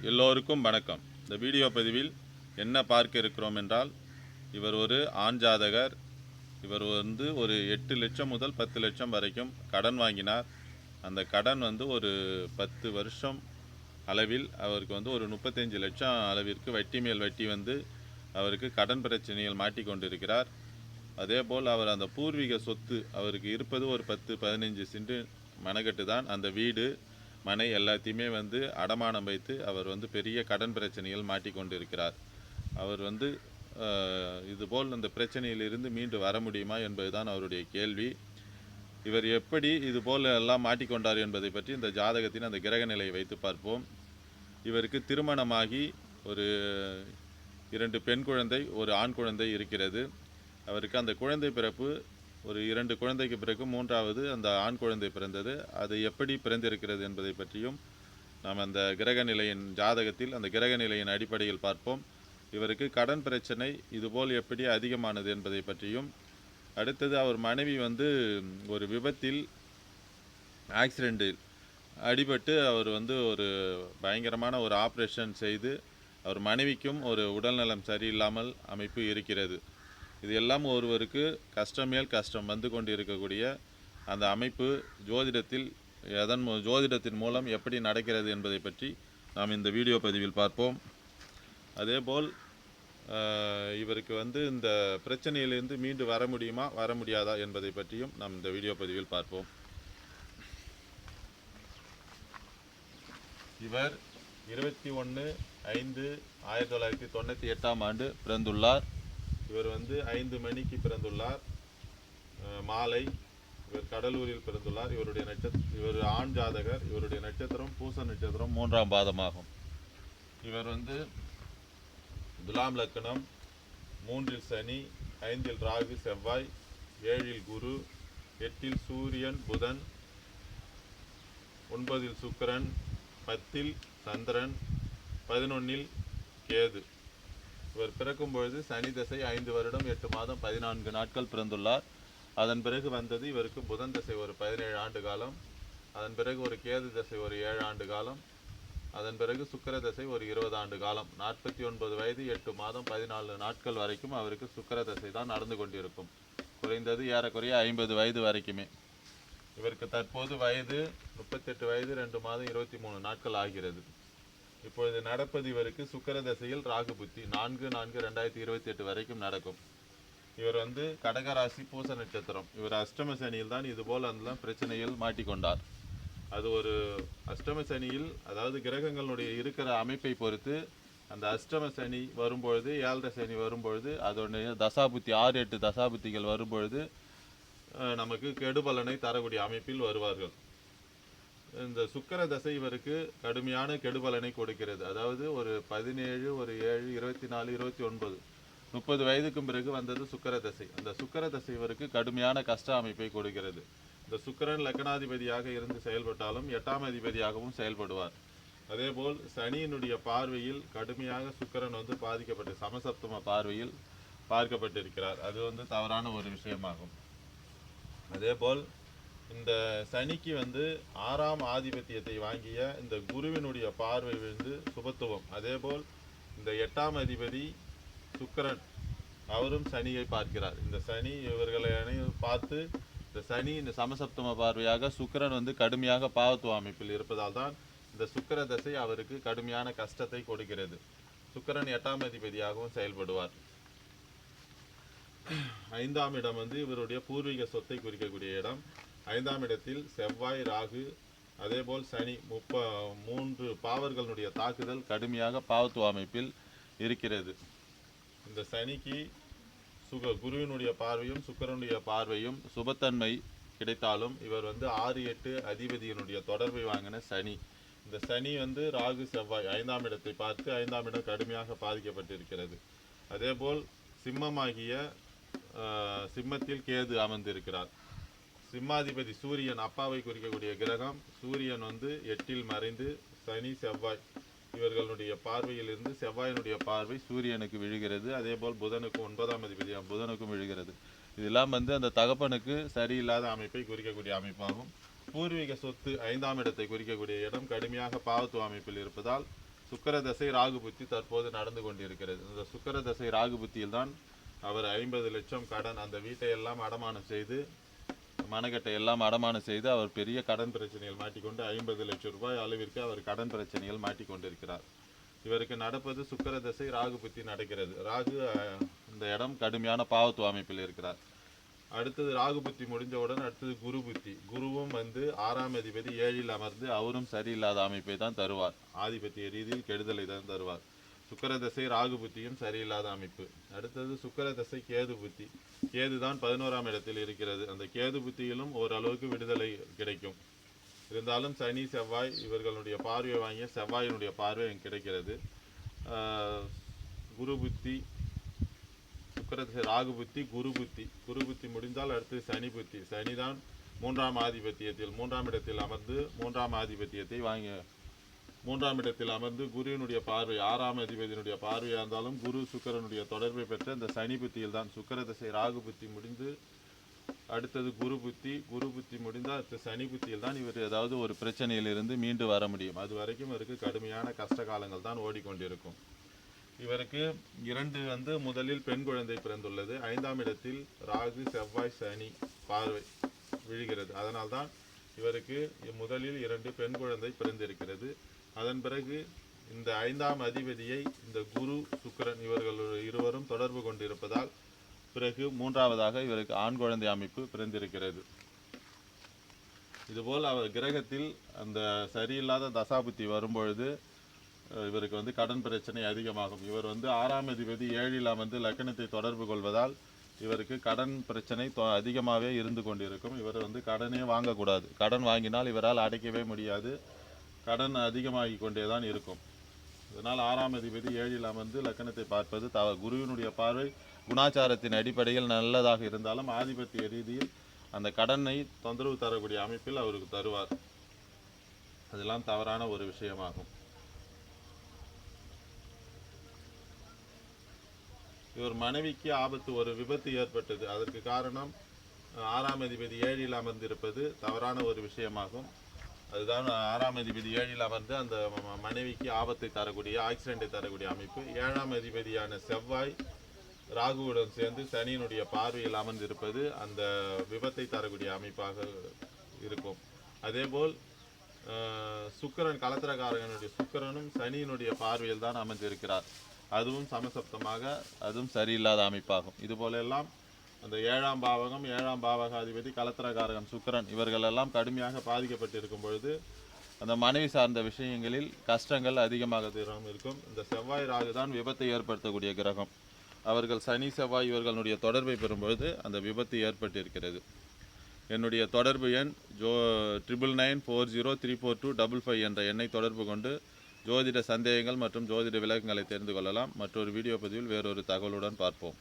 எல்லோருக்கும் வணக்கம். இந்த வீடியோ பதிவில் என்ன பார்க்க இருக்கிறோம் என்றால், இவர் ஒரு ஆண் ஜாதகர். இவர் ஒரு 8 லட்சம் முதல் 10 லட்சம் வரைக்கும் கடன் வாங்கினார். அந்த கடன் ஒரு 10 வருஷம் அளவில் அவருக்கு ஒரு 35 லட்சம் அளவிற்கு வட்டி மேல் வட்டி அவருக்கு கடன் பிரச்சனையில் மாட்டிக்கொண்டிருக்கிறார். அதேபோல் அவர் அந்த பூர்வீக சொத்து அவருக்கு இருப்பது ஒரு 10-15 சென்ட் மனக்கட்டு தான். அந்த வீடு மனை எல்லாத்தையுமே அடமானம் வைத்து அவர் பெரிய கடன் பிரச்சனையில் மாட்டிக்கொண்டிருக்கிறார். அவர் இதுபோல் அந்த பிரச்சனையிலிருந்து மீண்டு வர முடியுமா என்பதுதான் அவருடைய கேள்வி. இவர் எப்படி இதுபோல் எல்லாம் மாட்டிக்கொண்டார் என்பதை பற்றி இந்த ஜாதகத்தின் அந்த கிரக நிலையை வைத்து பார்ப்போம். இவருக்கு திருமணமாகி ஒரு 2 பெண் குழந்தை, ஒரு ஆண் குழந்தை இருக்கிறது. அவருக்கு அந்த குழந்தை பிறப்பு ஒரு 2 குழந்தைக்கு பிறகு 3வது அந்த ஆண் குழந்தை பிறந்தது. அது எப்படி பிறந்திருக்கிறது என்பதை பற்றியும் நாம் அந்த கிரக நிலையின் ஜாதகத்தில் அந்த கிரக நிலையின் அடிப்படையில் பார்ப்போம். இவருக்கு கடன் பிரச்சனை இதுபோல் எப்படி அதிகமானது என்பதை பற்றியும், அடுத்தது அவர் மனைவி ஒரு விபத்தில் ஆக்சிடென்ட்டில் அடிபட்டு அவர் ஒரு பயங்கரமான ஒரு ஆப்ரேஷன் செய்து அவர் மனைவிக்கும் ஒரு உடல்நலம் சரியில்லாமல் அமைப்பு இருக்கிறது. இது எல்லாம் ஒருவருக்கு கஷ்டம் மேல் கஷ்டம் வந்து கொண்டு இருக்கக்கூடிய அந்த அமைப்பு ஜோதிடத்தின் மூலம் எப்படி நடக்கிறது என்பதை பற்றி நாம் இந்த வீடியோ பதிவில் பார்ப்போம். அதேபோல் இவருக்கு இந்த பிரச்சனையிலிருந்து மீண்டு வர முடியுமா வர முடியாதா என்பதை பற்றியும் நாம் இந்த வீடியோ பதிவில் பார்ப்போம். இவர் 21/5/1998 ஆண்டு பிறந்துள்ளார். இவர் 5 மணிக்கு பிறந்துள்ளார் மாலை. இவர் கடலூரில் பிறந்துள்ளார். இவர் ஆண் ஜாதகர். இவருடைய நட்சத்திரம் பூச நட்சத்திரம் 3ஆம் பாதமாகும். இவர் துலாம் லக்னம், 3இல் சனி, 5இல் ராகு செவ்வாய், 7இல் குரு, 8இல் சூரியன் புதன், 9இல் சுக்கிரன், 10இல் சந்திரன், 11இல் கேது. இவர் பிறக்கும் பொழுது சனி தசை 5 வருடம் 8 மாதம் 14 நாட்கள் பிறந்துள்ளார். அதன் பிறகு இவருக்கு புதன் தசை ஒரு 17 ஆண்டு காலம். அதன் பிறகு ஒரு கேது தசை ஒரு 7 ஆண்டு காலம். அதன் பிறகு சுக்கிர தசை ஒரு 20 ஆண்டு காலம். 49 வயது 8 மாதம் 14 நாட்கள் வரைக்கும் அவருக்கு சுக்கிர தசை தான் நடந்து கொண்டிருக்கும். குறைந்தது ஏறக்குறைய 50 வயது வரைக்குமே. இவருக்கு தற்போது வயது 38 வயது 2 மாதம் 23 நாட்கள் ஆகிறது. இப்பொழுது நடப்பது இவருக்கு சுக்கிர தசையில் ராகு புத்தி 4/4/2028 வரைக்கும் நடக்கும். இவர் கடகராசி பூச நட்சத்திரம். இவர் அஷ்டம சனியில் தான் இதுபோல் அந்த பிரச்சனையில் மாட்டிக்கொண்டார். அது ஒரு அஷ்டம சனியில், அதாவது கிரகங்களுடைய இருக்கிற அமைப்பை பொறுத்து அந்த அஷ்டம சனி வரும்பொழுது, 7 சனி வரும்பொழுது, அதோடைய தசாபுத்தி 6-8 தசாபுத்திகள் வரும்பொழுது நமக்கு கெடுபலனை தரக்கூடிய அமைப்பில் வருவார்கள். இந்த சுக்கிர தசை இவருக்கு கடுமையான கெடுபலனை கொடுக்கிறது. அதாவது ஒரு 17, ஒரு 7, 24, 29, 30 வயதுக்கும் பிறகு வந்தது சுக்கிர தசை. அந்த சுக்கிர தசை இவருக்கு கடுமையான கஷ்ட அமைப்பை கொடுக்கிறது. இந்த சுக்கிரன் லக்னாதிபதியாக இருந்து செயல்பட்டாலும் 8ஆம் அதிபதியாகவும் செயல்படுவார். அதேபோல் சனியினுடைய பார்வையில் கடுமையாக சுக்கிரன் பாதிக்கப்பட்டு சமசப்தம பார்வையில் பார்க்கப்பட்டிருக்கிறார். அது தவறான ஒரு விஷயமாகும். அதேபோல் இந்த சனிக்கு 6ஆம் ஆதிபத்தியத்தை வாங்கிய இந்த குருவினுடைய பார்வை சுபத்துவம். அதேபோல் இந்த 8ஆம் அதிபதி சுக்கிரன் அவரும் சனியை பார்க்கிறார். இந்த சனி இவர்களை பார்த்து இந்த சனி இந்த சமசப்தம பார்வையாக சுக்கிரன் கடுமையாக பாவத்துவ அமைப்பில் இருப்பதால் தான் இந்த சுக்கிர தசை அவருக்கு கடுமையான கஷ்டத்தை கொடுக்கிறது. சுக்கிரன் 8ஆம் அதிபதியாகவும் செயல்படுவார். 5ஆம் இடம் இவருடைய பூர்வீக சொத்தை குறிக்கக்கூடிய இடம். 5ஆம் இடத்தில் செவ்வாய், ராகு, அதேபோல் சனி 3 பாவர்களுடைய தாக்குதல் கடுமையாக பாவத்துவ அமைப்பில் இருக்கிறது. இந்த சனிக்கு குருவினுடைய பார்வையும் சுக்கிரனுடைய பார்வையும் சுபத்தன்மை கிடைத்தாலும் இவர் 6-8 அதிபதியினுடைய தொடர்பை வாங்கின சனி. இந்த சனி ராகு செவ்வாய் 5ஆம் இடத்தை பார்த்து 5ஆம் இடம் கடுமையாக பாதிக்கப்பட்டிருக்கிறது. அதேபோல் சிம்மமாகிய சிம்மத்தில் கேது அமர்ந்திருக்கிறார். சிம்மாதிபதி சூரியன், அப்பாவை குறிக்கக்கூடிய கிரகம். சூரியன் 8இல் மறைந்து சனி செவ்வாய் இவர்களுடைய பார்வையில் இருந்து செவ்வாயினுடைய பார்வை சூரியனுக்கு விழுகிறது. அதேபோல் புதனுக்கு 9ஆம் அதிபதியாக புதனுக்கும் விழுகிறது. இதெல்லாம் அந்த தகப்பனுக்கு சரியில்லாத அமைப்பை குறிக்கக்கூடிய அமைப்பாகும். பூர்வீக சொத்து 5ஆம் இடத்தை குறிக்கக்கூடிய இடம் கடுமையாக பாவத்துவ அமைப்பில் இருப்பதால் சுக்கிர தசை ராகு புத்தி தற்போது நடந்து கொண்டிருக்கிறது. இந்த சுக்கிர தசை ராகு புத்தியில் தான் அவர் 50 லட்சம் கடன், அந்த வீட்டை எல்லாம் அடமானம் செய்து, மனக்கட்டை எல்லாம் அடமானம் செய்து அவர் பெரிய கடன் பிரச்சனையில் மாட்டிக்கொண்டு 50 லட்சம் ரூபாய் அளவிற்கு அவர் கடன் பிரச்சனையில் மாட்டிக்கொண்டிருக்கிறார். இவருக்கு நடப்பது சுக்கிர தசை ராகு புத்தி நடக்கிறது. ராகு இந்த இடம் கடுமையான பாவத்துவ அமைப்பில் இருக்கிறார். அடுத்தது ராகு புத்தி முடிஞ்சவுடன் அடுத்தது குரு புத்தி. குருவும் 6ஆம் அதிபதி 7இல் அமர்ந்து அவரும் சரியில்லாத அமைப்பை தான் தருவார். ஆதிபத்திய ரீதியில் கெடுதலை தான் தருவார். சுக்கிர தசை ராகு புத்தியும் சரியில்லாத அமைப்பு. அடுத்தது சுக்கிர தசை கேது புத்தி. கேது தான் 11ஆம் இடத்தில் இருக்கிறது. அந்த கேது புத்தியிலும் ஓரளவுக்கு விடுதலை கிடைக்கும். இருந்தாலும் சனி செவ்வாய் இவர்களுடைய பார்வை வாங்கிய செவ்வாயினுடைய பார்வை கிடைக்கிறது. குரு புத்தி, சுக்கிர தசை ராகு புத்தி, குரு புத்தி. குரு புத்தி முடிந்தால் அடுத்து சனி புத்தி. சனி தான் 3ஆம் ஆதிபத்தியத்தில் 3ஆம் இடத்தில் அமர்ந்து 3ஆம் ஆதிபத்தியத்தை வாங்கிய 3ஆம் இடத்தில் அமர்ந்து குருவினுடைய பார்வை 6ஆம் அதிபதியினுடைய பார்வையாக இருந்தாலும் குரு சுக்கிரனுடைய தொடர்பை பெற்ற இந்த சனி புத்தியில் தான் சுக்கிர தசை ராகு புத்தி முடிந்து அடுத்தது குரு புத்தி. குரு புத்தி முடிந்தால் அடுத்து சனி புத்தியில் தான் இவர் ஏதாவது ஒரு பிரச்சனையிலிருந்து மீண்டு வர முடியும். அது வரைக்கும் இவருக்கு கடுமையான கஷ்ட காலங்கள் தான் ஓடிக்கொண்டிருக்கும். இவருக்கு 2 முதலில் பெண் குழந்தை பிறந்துள்ளது. 5ஆம் இடத்தில் ராகு செவ்வாய் சனி பார்வை விழுகிறது. அதனால்தான் இவருக்கு முதலில் 2 பெண் குழந்தை பிறந்திருக்கிறது. அதன் பிறகு இந்த 5ஆம் அதிபதியை இந்த குரு சுக்கிரன் இவர்கள் இருவரும் தொடர்பு கொண்டிருப்பதால் பிறகு 3ஆவதாக இவருக்கு ஆண் குழந்தை அமைப்பு பிறந்திருக்கிறது. இதுபோல் அவர் கிரகத்தில் அந்த சரியில்லாத தசாபுத்தி வரும்பொழுது இவருக்கு கடன் பிரச்சனை அதிகமாகும். இவர் 6ஆம் அதிபதி 7இல் அமர்ந்து லக்னத்தை தொடர்பு கொள்வதால் இவருக்கு கடன் பிரச்சனை அதிகமாகவே இருந்து கொண்டிருக்கும். இவர் கடனே வாங்கக்கூடாது. கடன் வாங்கினால் இவரால் அடைக்கவே முடியாது. கடன் அதிகமாகி கொண்டே தான் இருக்கும். இதனால் 6ஆம் அதிபதி 7இல் அமர்ந்து லக்னத்தை பார்ப்பது குருவினுடைய பார்வை குணாச்சாரத்தின் அடிப்படையில் நல்லதாக இருந்தாலும் ஆதிபத்திய ரீதியில் அந்த கடனை தொந்தரவு தரக்கூடிய அமைப்பில் அவருக்கு தருவார். அதெல்லாம் தவறான ஒரு விஷயமாகும். இவர் மனைவிக்கு ஆபத்து, ஒரு விபத்து ஏற்பட்டது. அதற்கு காரணம் 6ஆம் அதிபதி 7இல் அமர்ந்திருப்பது தவறான ஒரு விஷயமாகும். அதுதான் 6ஆம் அதிபதி 7இல் அமர்ந்து அந்த மனைவிக்கு ஆபத்தை தரக்கூடிய, ஆக்சிடென்ட்டை தரக்கூடிய அமைப்பு. 7ஆம் அதிபதியான செவ்வாய் ராகுவுடன் சேர்ந்து சனியினுடைய பார்வையில் அமர்ந்திருப்பது அந்த விபத்தை தரக்கூடிய அமைப்பாக இருக்கும். அதேபோல் சுக்கிரன் கலத்திரக்காரகனுடைய சுக்கிரனும் சனியினுடைய பார்வையில் தான் அமர்ந்திருக்கிறார். அதுவும் சமசப்தமாக, அதுவும் சரியில்லாத அமைப்பாகும். இதுபோலெல்லாம் அந்த 7ஆம் பாவகம், 7ஆம் பாவகாதிபதி, கலத்திரக்காரகன் சுக்கிரன் இவர்களெல்லாம் கடுமையாக பாதிக்கப்பட்டிருக்கும் பொழுது அந்த மனைவி சார்ந்த விஷயங்களில் கஷ்டங்கள் அதிகமாக இருக்கும். இந்த செவ்வாய் ராகு தான் விபத்தை ஏற்படுத்தக்கூடிய கிரகம். அவர்கள் சனி செவ்வாய் இவர்களுடைய தொடர்பை பெறும்பொழுது அந்த விபத்து ஏற்பட்டிருக்கிறது. என்னுடைய தொடர்பு எண் 9994034255 என்ற எண்ணை தொடர்பு கொண்டு ஜோதிட சந்தேகங்கள் மற்றும் ஜோதிட விளக்கங்களை தெரிந்து கொள்ளலாம். மற்றொரு வீடியோ பதிவில் வேறொரு தகவலுடன் பார்ப்போம்.